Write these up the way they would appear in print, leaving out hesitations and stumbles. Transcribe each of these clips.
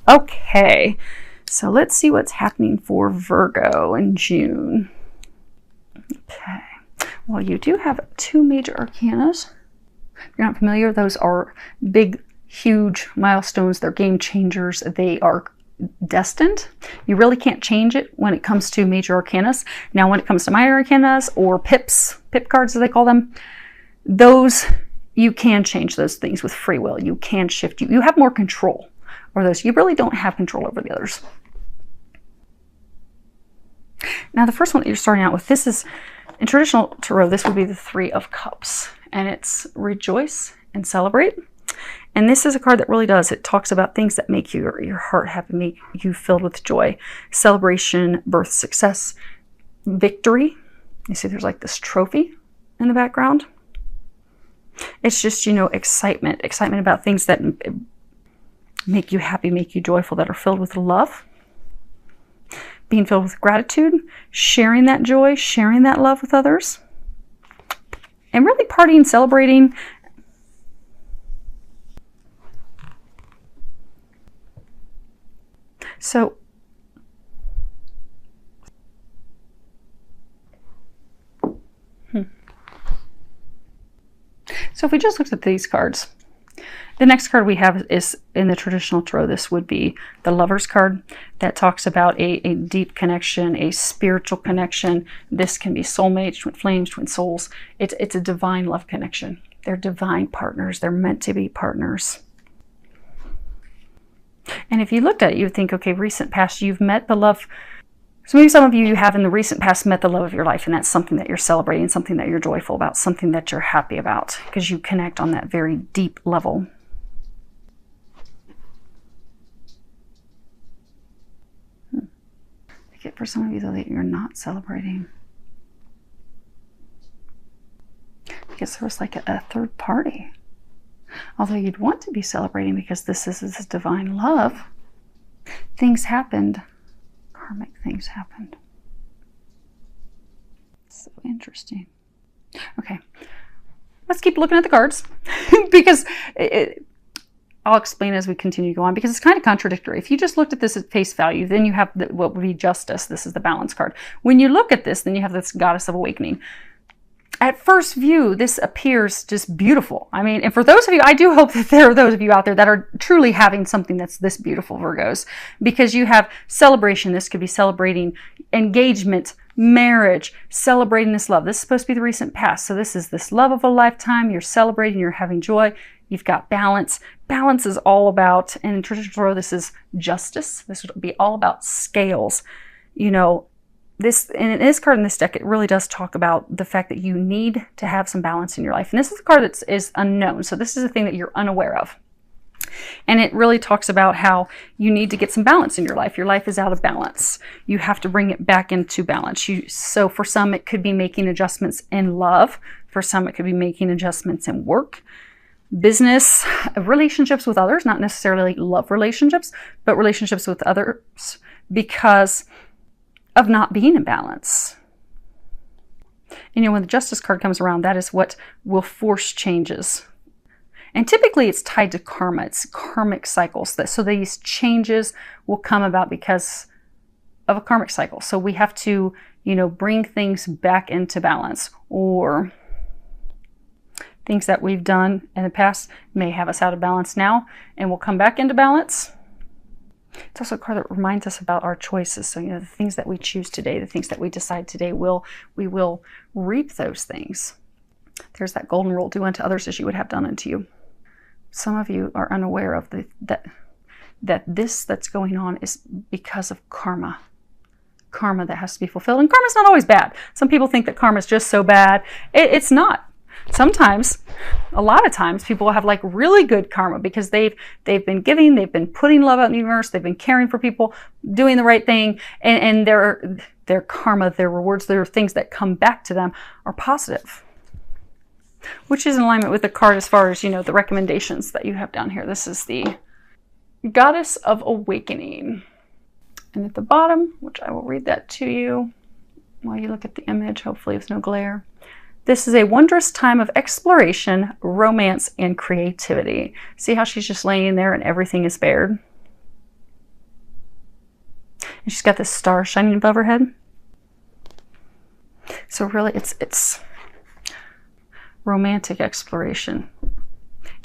Okay, so let's see what's happening for Virgo in June. Okay, well, you do have 2 major arcanas. If you're not familiar, those are big, huge milestones. They're game changers. They are destined. You really can't change it when it comes to major arcanas. Now, when it comes to minor arcanas or pips, pip cards as they call them, those you can change those things with free will. You can shift. You have more control over those. You really don't have control over the others. Now, the first one that you're starting out with, this is, in traditional tarot, this would be the 3 of Cups, and it's rejoice and celebrate. And this is a card that really does. It talks about things that make your heart happy, make you filled with joy. Celebration, birth, success, victory. You see there's like this trophy in the background. It's just, you know, excitement about things that make you happy, make you joyful, that are filled with love. Being filled with gratitude, sharing that joy, sharing that love with others, and really partying, celebrating. So if we just looked at these cards, the next card we have is in the traditional tarot. This would be the Lover's card that talks about a deep connection, a spiritual connection. This can be soulmates, twin flames, twin souls. It's a divine love connection. They're divine partners. They're meant to be partners. And if you looked at it, you would think, okay, recent past, you've met the love. So maybe some of you have in the recent past met the love of your life, and that's something that you're celebrating, something that you're joyful about, something that you're happy about, because you connect on that very deep level. For some of you, though, that you're not celebrating, because there was like a third party. Although you'd want to be celebrating because this is this divine love, things happened. Karmic things happened. So interesting. Okay, let's keep looking at the cards because I'll explain as we continue to go on, because it's kind of contradictory. If you just looked at this at face value, then you have what would be justice. This is the balance card. When you look at this, then you have this goddess of awakening. At first view, this appears just beautiful. I mean, and for those of you, I do hope that there are those of you out there that are truly having something that's this beautiful, Virgos, because you have celebration. This could be celebrating engagement, marriage, celebrating this love. This is supposed to be the recent past. So this is this love of a lifetime. You're celebrating, you're having joy. You've got balance. Balance is all about, and in traditional tarot, this is justice. This would be all about scales. You know, this, and in this card in this deck, it really does talk about the fact that you need to have some balance in your life. And this is a card that is unknown. So this is a thing that you're unaware of. And it really talks about how you need to get some balance in your life. Your life is out of balance. You have to bring it back into balance. So for some, it could be making adjustments in love. For some, it could be making adjustments in work, business, relationships with others, not necessarily love relationships, but relationships with others because of not being in balance. And, you know, when the Justice card comes around, that is what will force changes. And typically it's tied to karma. It's karmic cycles. So these changes will come about because of a karmic cycle. So we have to, you know, bring things back into balance, or things that we've done in the past may have us out of balance now and we'll come back into balance. It's also a card that reminds us about our choices. So, you know, the things that we choose today, the things that we decide today, we will reap those things. There's that golden rule, do unto others as you would have done unto you. Some of you are unaware of that this that's going on is because of karma. Karma that has to be fulfilled. And karma's not always bad. Some people think that karma is just so bad. It's not. Sometimes, a lot of times, people will have like really good karma because they've been giving, they've been putting love out in the universe, they've been caring for people, doing the right thing, and their karma, their rewards, their things that come back to them are positive, which is in alignment with the card as far as, you know, the recommendations that you have down here. This is the Goddess of Awakening. And at the bottom, which I will read that to you while you look at the image, hopefully with no glare. This is a wondrous time of exploration, romance, and creativity. See how she's just laying there and everything is bared? She's got this star shining above her head. So really, it's romantic exploration,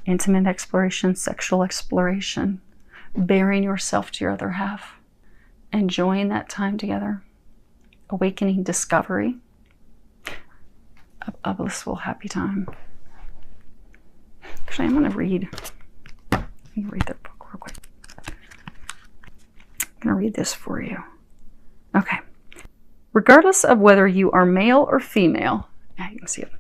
intimate exploration, sexual exploration, bearing yourself to your other half, enjoying that time together, awakening discovery, a blissful, happy time. Actually, I'm going to read their book real quick. I'm going to read this for you. Okay. Regardless of whether you are male or female, yeah, you can see it.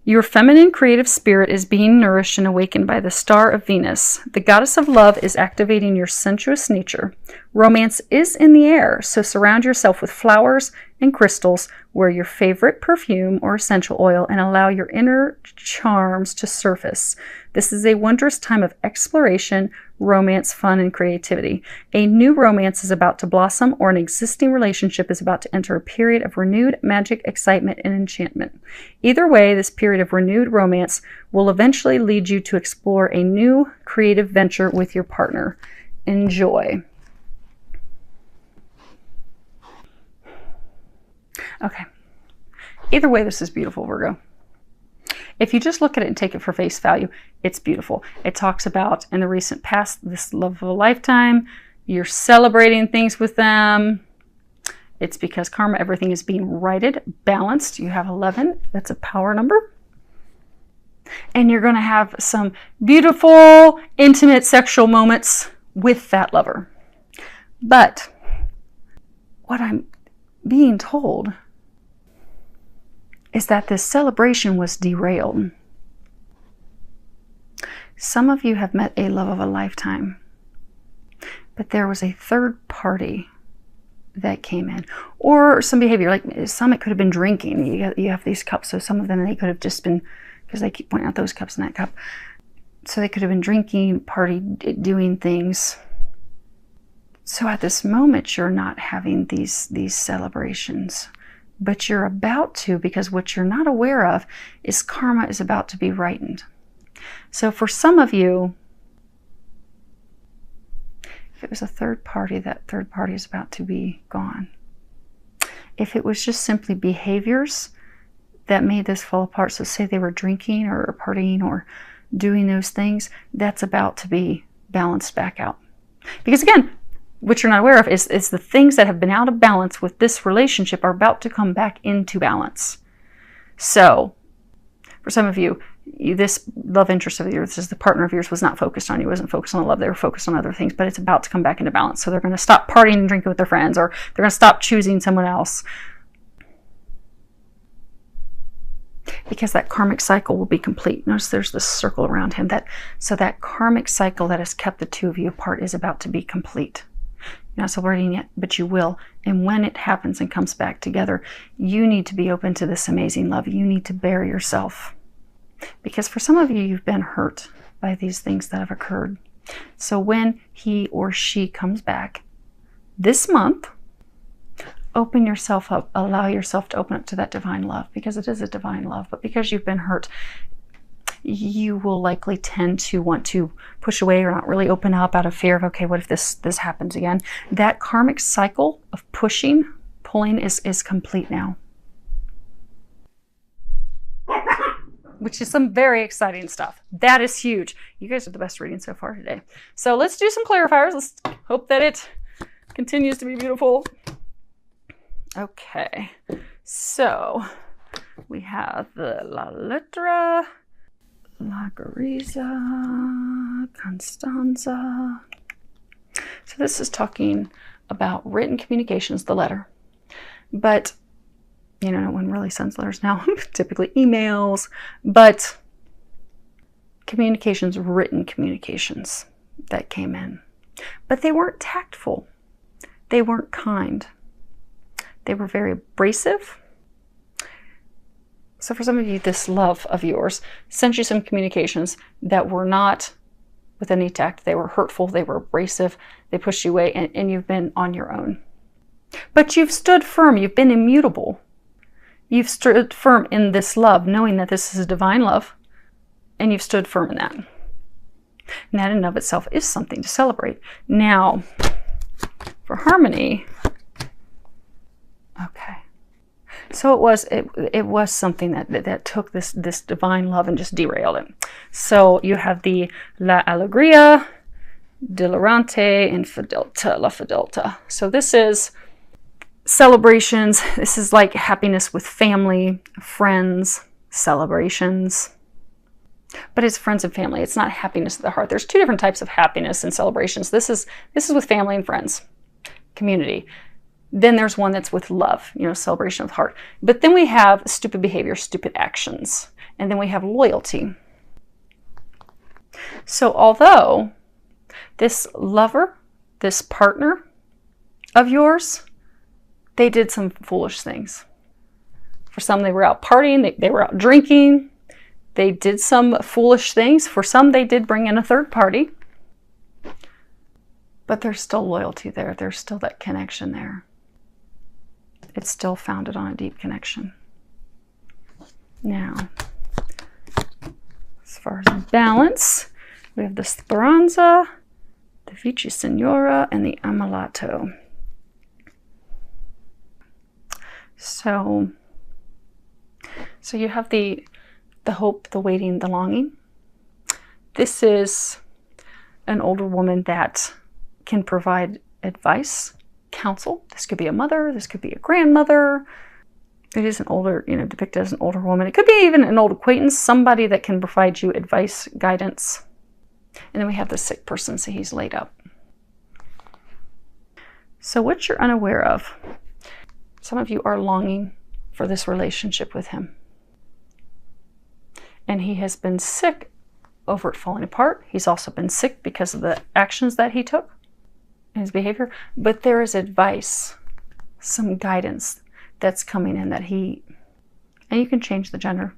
Your feminine creative spirit is being nourished and awakened by the star of Venus. The goddess of love is activating your sensuous nature. Romance is in the air, so surround yourself with flowers and crystals, wear your favorite perfume or essential oil, and allow your inner charms to surface. This is a wondrous time of exploration, romance, fun, and creativity. A new romance is about to blossom, or an existing relationship is about to enter a period of renewed magic, excitement, and enchantment. Either way, this period of renewed romance will eventually lead you to explore a new creative venture with your partner. Enjoy. Okay. Either way, this is beautiful, Virgo. If you just look at it and take it for face value, it's beautiful. It talks about, in the recent past, this love of a lifetime. You're celebrating things with them. It's because karma, everything is being righted, balanced. You have 11. That's a power number. And you're going to have some beautiful, intimate, sexual moments with that lover. But what I'm being told is that this celebration was derailed. Some of you have met a love of a lifetime, but there was a third party that came in, or some behavior. Like some, it could have been drinking. You have these cups, so some of them, they could have just been, because they keep pointing out those cups and that cup, so they could have been drinking, party, doing things. So at this moment, you're not having these celebrations, but you're about to, because what you're not aware of is karma is about to be rightened. So for some of you, if it was a third party, that third party is about to be gone. If it was just simply behaviors that made this fall apart, so say they were drinking or partying or doing those things, that's about to be balanced back out. Because again, what you're not aware of is the things that have been out of balance with this relationship are about to come back into balance. So, for some of you, this love interest of yours, this partner of yours, was not focused on you, wasn't focused on the love, they were focused on other things, but it's about to come back into balance. So they're going to stop partying and drinking with their friends, or they're going to stop choosing someone else. Because that karmic cycle will be complete. Notice there's this circle around him. So that karmic cycle that has kept the two of you apart is about to be complete. You're not celebrating yet, but you will. And when it happens and comes back together, you need to be open to this amazing love. You need to bear yourself. Because for some of you, you've been hurt by these things that have occurred. So when he or she comes back this month, open yourself up. Allow yourself to open up to that divine love, because it is a divine love. But because you've been hurt, you will likely tend to want to push away or not really open up out of fear of, okay, what if this happens again? That karmic cycle of pushing, pulling is complete now. Which is some very exciting stuff. That is huge. You guys are the best reading so far today. So let's do some clarifiers. Let's hope that it continues to be beautiful. Okay, so we have the La Letra, La Gariza, Constanza. So this is talking about written communications, the letter. But, you know, no one really sends letters now, typically emails, but communications, written communications that came in. But they weren't tactful. They weren't kind. They were very abrasive. So for some of you, this love of yours sent you some communications that were not with any tact. They were hurtful, they were abrasive, they pushed you away, and you've been on your own. But you've stood firm, you've been immutable. You've stood firm in this love, knowing that this is a divine love, and you've stood firm in that. And that in and of itself is something to celebrate. Now, for harmony. Okay. So it was something that took this divine love and just derailed it. So you have the La Alegría, Delirante, and Fidelta, La Fidelta. So this is celebrations. This is like happiness with family, friends, celebrations. But it's friends and family. It's not happiness of the heart. There's two different types of happiness and celebrations. This is with family and friends, community. Then there's one that's with love, you know, celebration of the heart. But then we have stupid behavior, stupid actions. And then we have loyalty. So although this lover, this partner of yours, they did some foolish things. For some, they were out partying, they were out drinking. They did some foolish things. For some, they did bring in a third party. But there's still loyalty there. There's still that connection there. It's still founded on a deep connection. Now, as far as balance, we have the Speranza, the Vici Signora, and the Ammalato. So you have the hope, the waiting, the longing. This is an older woman that can provide advice, counsel. This could be a mother, this could be a grandmother. It is an older, you know, depicted as an older woman. It could be even an old acquaintance, somebody that can provide you advice, guidance. And then we have the sick person, so he's laid up. So what you're unaware of, some of you are longing for this relationship with him. And he has been sick over it falling apart. He's also been sick because of the actions that he took in his behavior. But there is advice, some guidance that's coming in that he, and you can change the gender.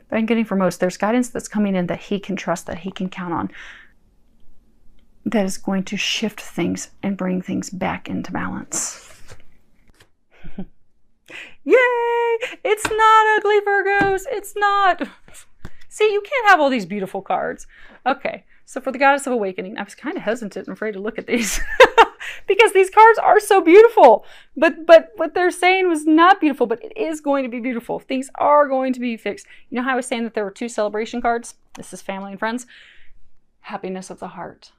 But I'm getting for most, there's guidance that's coming in that he can trust, that he can count on, that is going to shift things and bring things back into balance. Yay! It's not ugly, Virgos. It's not. See, you can't have all these beautiful cards. Okay, so for the Goddess of Awakening, I was kind of hesitant and afraid to look at these because these cards are so beautiful. But what they're saying was not beautiful, but it is going to be beautiful. Things are going to be fixed. You know how I was saying that there were two celebration cards? This is family and friends. Happiness of the heart.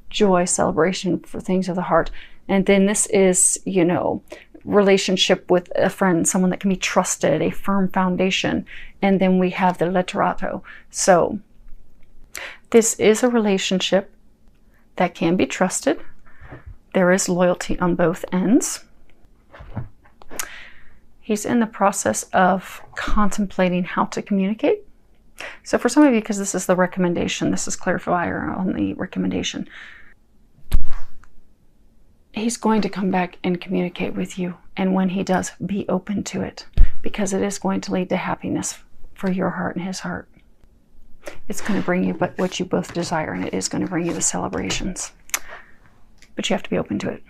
Joy, celebration for things of the heart. And then this is, you know, relationship with a friend, someone that can be trusted, a firm foundation. And then we have the letterato. So this is a relationship that can be trusted. There is loyalty on both ends. He's in the process of contemplating how to communicate. So for some of you, because this is the recommendation, this is clarifier on the recommendation, he's going to come back and communicate with you. And when he does, be open to it, because it is going to lead to happiness for your heart and his heart. It's going to bring you what you both desire, and it is going to bring you the celebrations. But you have to be open to it.